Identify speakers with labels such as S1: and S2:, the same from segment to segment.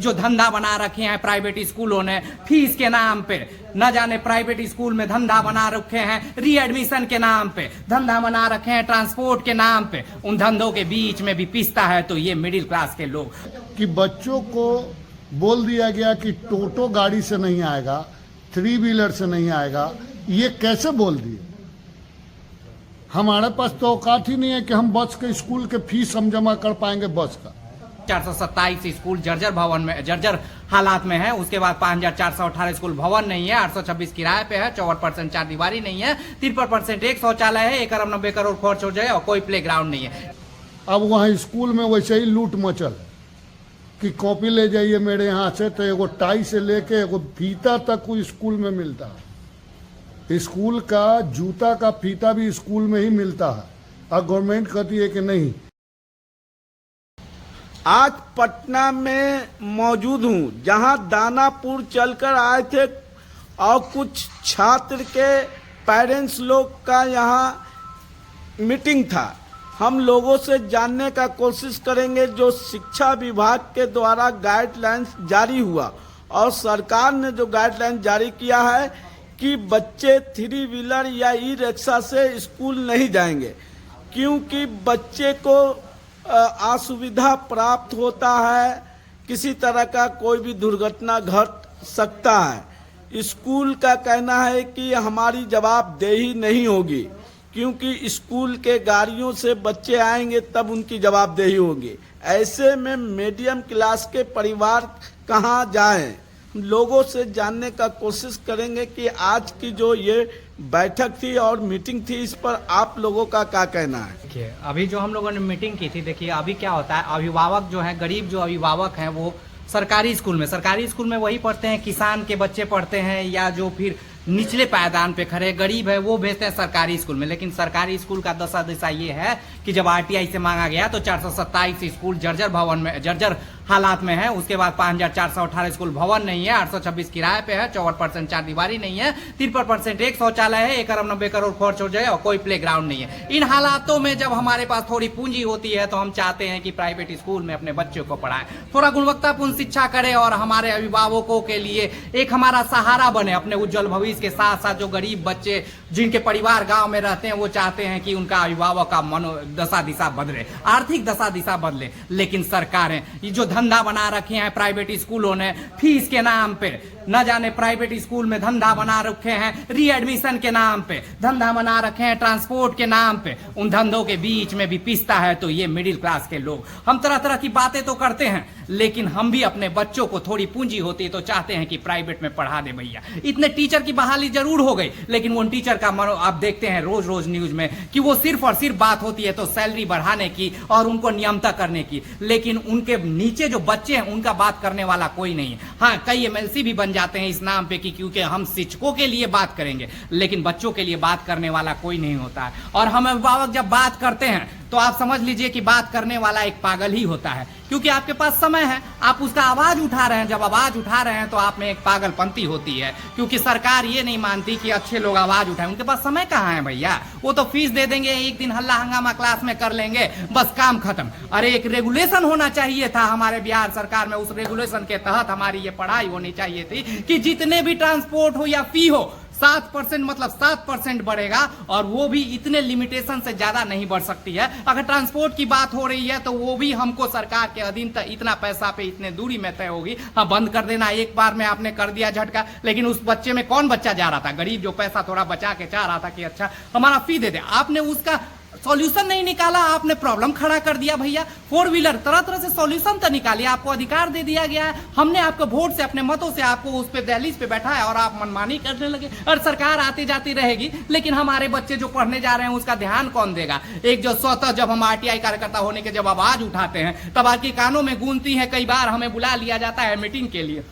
S1: जो धंधा बना रखे हैं प्राइवेट स्कूलों ने फीस के नाम पे, न जाने प्राइवेट स्कूल में धंधा बना रखे हैं रीएडमिशन के नाम पे, धंधा बना रखे हैं ट्रांसपोर्ट के नाम पे, उन धंधों के बीच में भी पिसता है तो ये मिडिल क्लास के लोग।
S2: कि बच्चों को बोल दिया गया कि टोटो गाड़ी से नहीं आएगा, 3 व्हीलर से नहीं आएगा, ये कैसे बोल दिए? हमारे पास तो औकात ही नहीं है कि हम बस के स्कूल के फीस हम जमा कर पाएंगे बस का।
S1: 427 स्कूल जर्जर भवन में जर्जर हालात में है। उसके बाद 5418 स्कूल भवन नहीं है, 826 किराए पे है, 54% चार दीवारी नहीं है, 53% एक शौचालय है, 1 अरब 90 करोड़ खर्च हो जाए और कोई प्ले ग्राउंड नहीं है।
S2: अब वहाँ स्कूल में वैसे ही लूट मचल कि कॉपी ले जाइए मेरे यहाँ से तो एगो टाई से लेके एगो फीता तक कोई स्कूल में मिलता है। स्कूल का जूता का फीता भी स्कूल में ही मिलता है और गवर्नमेंट कहती है कि नहीं।
S3: आज पटना में मौजूद हूँ जहाँ दानापुर चलकर आए थे और कुछ छात्र के पेरेंट्स लोग का यहाँ मीटिंग था। हम लोगों से जानने का कोशिश करेंगे जो शिक्षा विभाग के द्वारा गाइडलाइंस जारी हुआ और सरकार ने जो गाइडलाइन जारी किया है कि बच्चे 3 व्हीलर या ई रिक्शा से स्कूल नहीं जाएंगे क्योंकि बच्चे को असुविधा प्राप्त होता है, किसी तरह का कोई भी दुर्घटना घट सकता है। स्कूल का कहना है कि हमारी जवाबदेही नहीं होगी क्योंकि स्कूल के गाड़ियों से बच्चे आएंगे तब उनकी जवाबदेही होगी। ऐसे में मीडियम क्लास के परिवार कहाँ जाएं? लोगों से जानने का कोशिश करेंगे कि आज की जो ये बैठक थी और मीटिंग थी इस पर आप लोगों का क्या कहना है?
S1: देखिए अभी जो हम लोगों ने मीटिंग की थी, देखिए अभी क्या होता है, अभिभावक जो हैं, गरीब जो अभिभावक हैं वो सरकारी स्कूल में वही पढ़ते हैं, किसान के बच्चे पढ़ते हैं या जो फिर निचले पायदान पे खड़े गरीब है वो भेजते हैं सरकारी स्कूल में। लेकिन सरकारी स्कूल का दशा दिशा ये है कि जब आरटीआई से मांगा गया तो 427 स्कूल जर्जर भवन में जर्जर हालात में है। उसके बाद 5418 स्कूल भवन नहीं है, 826 किराए पे है, 54% चार दीवारी नहीं है, 53% एक शौचालय है, 1 अरब 90 करोड़ खर्च हो जाए और कोई प्ले ग्राउंड नहीं है। इन हालातों में जब हमारे पास थोड़ी पूंजी होती है तो हम चाहते हैं कि प्राइवेट स्कूल में अपने बच्चों को पढ़ाएं, थोड़ा गुणवत्तापूर्ण शिक्षा करें और हमारे अभिभावकों के लिए एक हमारा सहारा बने अपने उज्जवल भविष्य के साथ साथ। जो गरीब बच्चे जिनके परिवार गांव में रहते हैं वो चाहते हैं कि उनका अभिभावक का दशा दिशा बदले, आर्थिक दशा दिशा बदले। लेकिन सरकारें ये जो धंधा बना रखे हैं प्राइवेट स्कूलों ने फीस के नाम पे, न जाने प्राइवेट स्कूल में धंधा बना रखे हैं रीएडमिशन के नाम पे, धंधा बना रखे हैं ट्रांसपोर्ट के नाम पे, उन धंधों के बीच में भी पिसता है तो ये मिडिल क्लास के लोग। हम तरह तरह की बातें तो करते हैं लेकिन हम भी अपने बच्चों को थोड़ी पूंजी होती है तो चाहते हैं कि प्राइवेट में पढ़ा दे भैया। इतने टीचर की बहाली जरूर हो गई लेकिन वो टीचर का आप देखते हैं रोज रोज न्यूज में कि वो सिर्फ और सिर्फ बात होती है तो सैलरी बढ़ाने की और उनको नियमता करने की, लेकिन उनके नीचे जो बच्चे हैं उनका बात करने वाला कोई नहीं है। हाँ, कई एमएलसी भी बन जाते हैं इस नाम पे कि क्योंकि हम शिक्षकों के लिए बात करेंगे लेकिन बच्चों के लिए बात करने वाला कोई नहीं होता है। और हम अभिभावक जब बात करते हैं तो आप समझ लीजिए कि बात करने वाला एक पागल ही होता है क्योंकि आपके पास समय है, आप उसका आवाज उठा रहे हैं। जब आवाज उठा रहे हैं तो आप में एक पागलपंती होती है क्योंकि सरकार ये नहीं मानती कि अच्छे लोग आवाज उठाएं। उनके पास समय कहाँ है भैया? वो तो फीस दे देंगे, एक दिन हल्ला हंगामा क्लास में कर लेंगे, बस काम खत्म। अरे एक रेगुलेशन होना चाहिए था हमारे बिहार सरकार में, उस रेगुलेशन के तहत हमारी ये पढ़ाई होनी चाहिए थी कि जितने भी ट्रांसपोर्ट हो या फी हो 7% मतलब 7% बढ़ेगा और वो भी इतने लिमिटेशन से ज्यादा नहीं बढ़ सकती है। अगर ट्रांसपोर्ट की बात हो रही है तो वो भी हमको सरकार के अधीन इतना पैसा पे इतने दूरी में तय होगी। हाँ, बंद कर देना एक बार में आपने कर दिया झटका, लेकिन उस बच्चे में कौन बच्चा जा रहा था? गरीब जो पैसा थोड़ा बचा के चाह रहा था कि अच्छा हमारा फी दे दे, आपने उसका सॉल्यूशन नहीं निकाला, आपने प्रॉब्लम खड़ा कर दिया भैया। 4 व्हीलर तरह तरह से सॉल्यूशन तो निकालिए, आपको अधिकार दे दिया गया है, हमने आपको वोट से अपने मतों से आपको उस पे दहलीज पे बैठाया और आप मनमानी करने लगे। और सरकार आती जाती रहेगी लेकिन हमारे बच्चे जो पढ़ने जा रहे हैं उसका ध्यान कौन देगा? एक जो स्वतः जब हम आरटीआई कार्यकर्ता होने के जब आवाज उठाते हैं तब आपकी कानों में गूंजती है। कई बार हमें बुला लिया जाता है मीटिंग के लिए,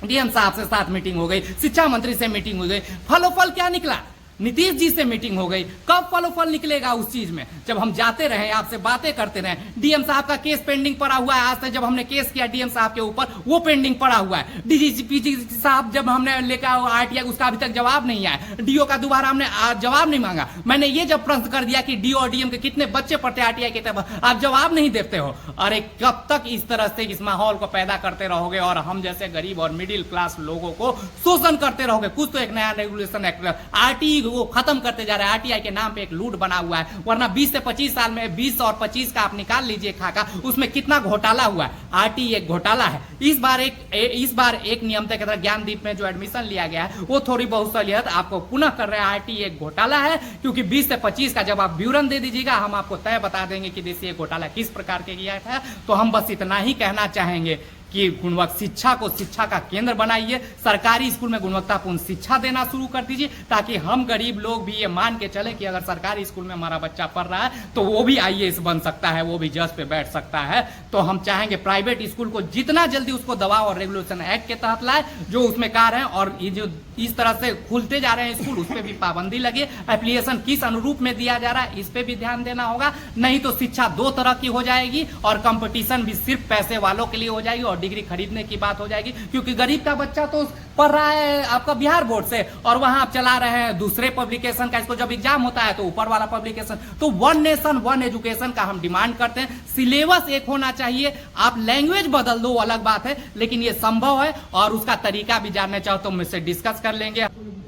S1: डीएम साहब से साथ मीटिंग हो गई, शिक्षा मंत्री से मीटिंग हो गई, फलोफल क्या निकला? नीतीश जी से मीटिंग हो गई, कब फल निकलेगा उस चीज में? जब हम जाते रहे, आपसे बातें करते रहे। डीएम साहब का केस पेंडिंग पड़ा हुआ है, आज तक जब हमने केस किया डीएम साहब के ऊपर वो पेंडिंग पड़ा हुआ है। डीजीपी साहब जब हमने लेकर आरटीआई उसका अभी तक जवाब नहीं आया। डीओ का दोबारा हमने जवाब नहीं मांगा। मैंने ये जब प्रश्न कर दिया कि डीओ और डीएम के कितने बच्चे पढ़ते हैं आरटीआई के तहत, आप जवाब नहीं देते हो। अरे कब तक इस तरह से इस माहौल को पैदा करते रहोगे और हम जैसे गरीब और मिडिल क्लास लोगों को शोषण करते रहोगे? कुछ तो एक नया रेगुलेशन एक्ट आरटीई को खत्म करते जा रहे हैं। आरटीआई के नाम पे एक लूट बना हुआ है, वरना 20 से 25 साल में 20 और 25 का आप निकाल लीजिए खाका, उसमें कितना घोटाला हुआ है। आरटीई एक घोटाला है। इस बार एक नियम के तहत ज्ञानदीप में जो एडमिशन लिया गया है वो थोड़ी बहुत सहूलियत आपको पुनः कर रहे हैं। आरटीई एक घोटाला है, क्योंकि 20 से 25 का जब आप विवरण दे दीजिएगा हम आपको तय बता देंगे कि देखिए घोटाला किस प्रकार के किया था। तो हम बस इतना ही कहना चाहेंगे कि गुणवत्ता शिक्षा को शिक्षा का केंद्र बनाइए, सरकारी स्कूल में गुणवत्तापूर्ण शिक्षा देना शुरू कर दीजिए, ताकि हम गरीब लोग भी ये मान के चले कि अगर सरकारी स्कूल में हमारा बच्चा पढ़ रहा है तो वो भी आईएएस बन सकता है, वो भी जज पे बैठ सकता है। तो हम चाहेंगे प्राइवेट स्कूल को जितना जल्दी उसको दबाव और रेगुलेशन एक्ट के तहत लाए, जो उसमें कार्य है, और ये जो इस तरह से खुलते जा रहे हैं स्कूल उस पर भी पाबंदी लगे। एप्लीकेशन किस अनुरूप में दिया जा रहा है इस पे भी ध्यान देना होगा, नहीं तो शिक्षा दो तरह की हो जाएगी और कंपटीशन भी सिर्फ पैसे वालों के लिए हो जाएगी और डिग्री खरीदने की बात हो जाएगी। क्योंकि गरीब का बच्चा तो पढ़ रहा है आपका बिहार बोर्ड से और वहां आप चला रहे हैं दूसरे पब्लिकेशन का, इसको जब एग्जाम होता है तो ऊपर वाला पब्लिकेशन। तो वन नेशन वन एजुकेशन का हम डिमांड करते हैं। सिलेबस एक होना चाहिए, आप लैंग्वेज बदल दो अलग बात है, लेकिन ये संभव है और उसका तरीका भी जानना चाहो तो मुझसे डिस्कस कर लेंगे।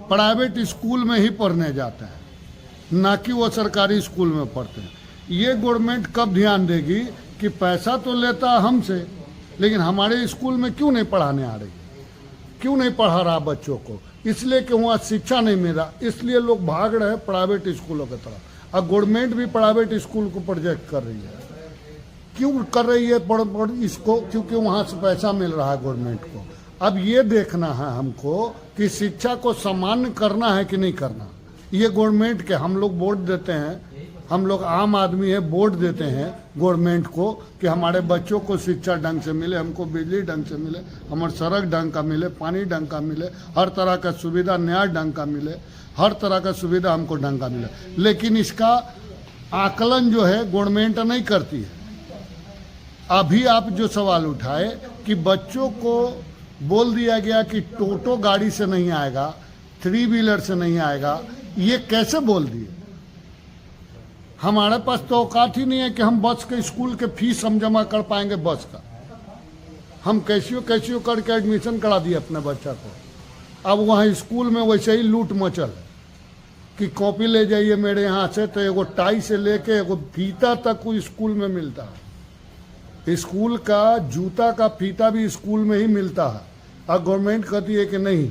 S2: प्राइवेट स्कूल में ही पढ़ने जाते हैं, ना कि वो सरकारी स्कूल में पढ़ते हैं। ये गवर्नमेंट कब ध्यान देगी कि पैसा तो लेता हमसे, लेकिन हमारे स्कूल में क्यों नहीं पढ़ाने आ रही, क्यों नहीं पढ़ा रहा बच्चों को? इसलिए कि वहाँ शिक्षा नहीं मिल रहा, इसलिए लोग भाग रहे हैं प्राइवेट स्कूलों की तरफ। और गवर्नमेंट भी प्राइवेट स्कूल को प्रोजेक्ट कर रही है। क्यों कर रही है पढ़ इसको? क्योंकि वहाँ से पैसा मिल रहा है गवर्नमेंट को। अब ये देखना है हमको कि शिक्षा को सामान्य करना है कि नहीं करना। ये गवर्नमेंट के हम लोग वोट देते हैं, हम लोग आम आदमी है, वोट देते हैं गवर्नमेंट को कि हमारे बच्चों को शिक्षा ढंग से मिले, हमको बिजली ढंग से मिले, हमारे सड़क ढंग का मिले, पानी ढंग का मिले, हर तरह का सुविधा न्याय ढंग का मिले, हर तरह का सुविधा हमको ढंग का मिले। लेकिन इसका आकलन जो है गवर्नमेंट नहीं करती है। अभी आप जो सवाल उठाए कि बच्चों को बोल दिया गया कि टोटो गाड़ी से नहीं आएगा, 3 व्हीलर से नहीं आएगा, ये कैसे बोल दिए? हमारे पास तो औकात ही नहीं है कि हम बस के स्कूल के फीस हम जमा कर पाएंगे। बस का हम कैसियो करके एडमिशन करा दिए अपने बच्चा को। अब वहाँ स्कूल में वैसे ही लूट मचल कि कॉपी ले जाइए मेरे यहाँ से तो एगो टाई से लेके एगो फीता तक वो स्कूल में मिलता है। स्कूल का जूता का फीता भी स्कूल में ही मिलता है। और गवर्नमेंट कहती है कि नहीं,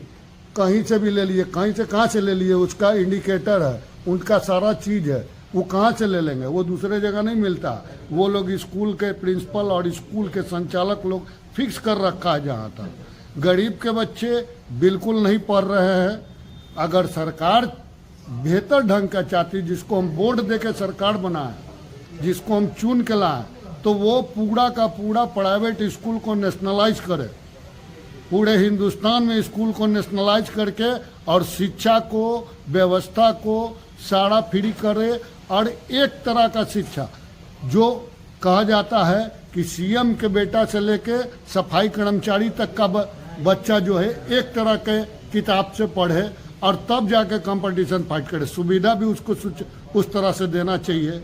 S2: कहीं से भी ले लिए, कहीं से कहाँ से ले लिए, उसका इंडिकेटर है, उनका सारा चीज़ है, वो कहाँ से ले लेंगे? वो दूसरे जगह नहीं मिलता। वो लोग स्कूल के प्रिंसिपल और स्कूल के संचालक लोग फिक्स कर रखा है जहाँ तक। गरीब के बच्चे बिल्कुल नहीं पढ़ रहे हैं। अगर सरकार बेहतर ढंग का चाहती, जिसको हम वोट दे के सरकार बनाए, जिसको हम चुन के लाएं, तो वो पूरा का पूरा प्राइवेट स्कूल को नेशनलाइज करे, पूरे हिंदुस्तान में स्कूल को नेशनलाइज करके और शिक्षा को, व्यवस्था को सारा फ्री करे। और एक तरह का शिक्षा जो कहा जाता है कि सीएम के बेटा से लेके सफाई कर्मचारी तक का बच्चा जो है एक तरह के किताब से पढ़े और तब जाके कंपटीशन फाइट करे। सुविधा भी उसको उस तरह से देना चाहिए।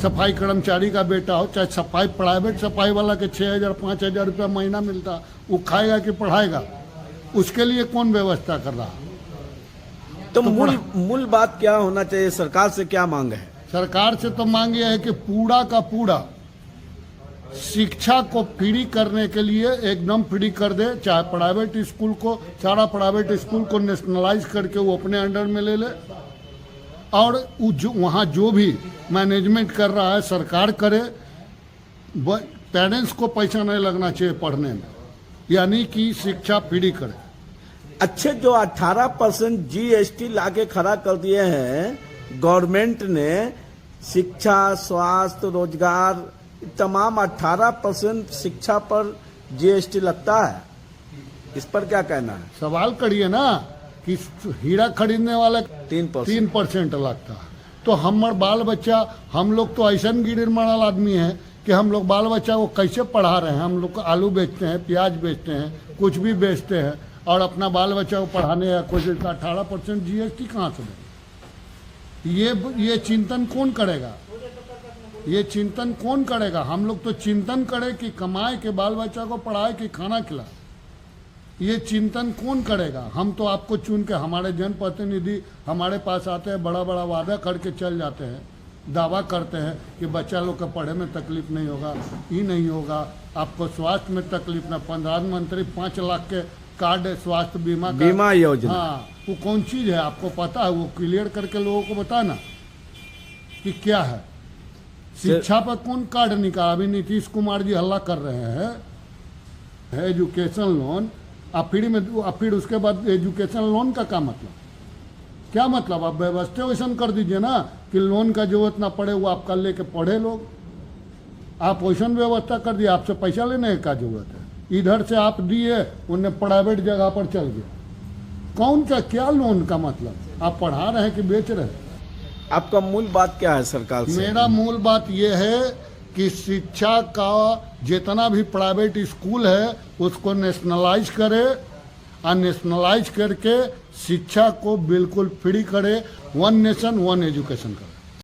S2: सफाई कर्मचारी का बेटा हो, चाहे सफाई प्राइवेट सफाई वाला के 6,000 5,000 रुपया महीना मिलता, वो खाएगा कि पढ़ाएगा? उसके लिए कौन व्यवस्था कर रहा?
S3: तो मूल बात क्या होना चाहिए? सरकार से क्या मांग है?
S2: सरकार से तो मांग यह है कि पूरा का पूरा शिक्षा को फ्री करने के लिए एकदम फ्री कर दे। चाहे प्राइवेट स्कूल को, सारा प्राइवेट स्कूल को नेशनलाइज करके वो अपने अंडर में ले ले। और वहाँ जो भी मैनेजमेंट कर रहा है सरकार करे। पेरेंट्स को पैसा नहीं लगना चाहिए पढ़ने में, यानी कि शिक्षा फ्री करे।
S3: अच्छे जो 18% जीएसटी लाके खड़ा कर दिए हैं गवर्नमेंट ने, शिक्षा, स्वास्थ्य, रोजगार, तमाम 18% शिक्षा पर जीएसटी लगता है, इस पर क्या कहना है?
S2: सवाल करिए ना कि हीरा खरीदने वाले
S3: 3%।
S2: 3% लगता है। तो हमार बाल बच्चा, हम लोग तो ऐसा गिरिर मरल आदमी है कि हम लोग बाल बच्चा को कैसे पढ़ा रहे हैं। हम लोग आलू बेचते हैं, प्याज बेचते हैं, कुछ भी बेचते हैं, और अपना बाल बच्चा को पढ़ाने या कुछ 18% GST कहाँ से दें? ये चिंतन कौन करेगा? ये चिंतन कौन करेगा? हम लोग तो चिंतन करें कि कमाए के बाल बच्चा को पढ़ाए कि खाना खिलाए। ये चिंतन कौन करेगा? हम तो आपको चुन के, हमारे जनप्रतिनिधि हमारे पास आते हैं, बड़ा बड़ा वादा करके चल जाते हैं, दावा करते हैं कि बच्चा लोग का पढ़े में तकलीफ नहीं होगा, ये नहीं होगा, आपको स्वास्थ्य में तकलीफ ना। प्रधानमंत्री 5 लाख के कार्ड स्वास्थ्य बीमा
S3: योजना,
S2: हाँ, वो कौन चीज़ है आपको पता है? वो क्लियर करके लोगों को बताना कि क्या है। शिक्षा पर कौन कार्ड निकाला? अभी नीतीश कुमार जी हल्ला कर रहे हैं एजुकेशन लोन, फिर उसके बाद एजुकेशन लोन का क्या मतलब? क्या मतलब? आप व्यवस्था वैसा कर दीजिए ना कि लोन का जरूरत ना पड़े, वो आपका लेके पढ़े लोग। आप वैसा व्यवस्था कर दिए, आपसे पैसा लेने का जरूरत है, इधर से आप दिए, उन्हें प्राइवेट जगह पर चल गया। कौन सा क्या लोन का मतलब? आप पढ़ा रहे हैं कि बेच रहे हैं?
S3: आपका मूल बात क्या है सरकार से?
S2: मेरा मूल बात यह है कि शिक्षा का जितना भी प्राइवेट स्कूल है उसको नेशनलाइज करे, और नेशनलाइज करके शिक्षा को बिल्कुल फ्री करे। 1 नेशन 1 एजुकेशन का।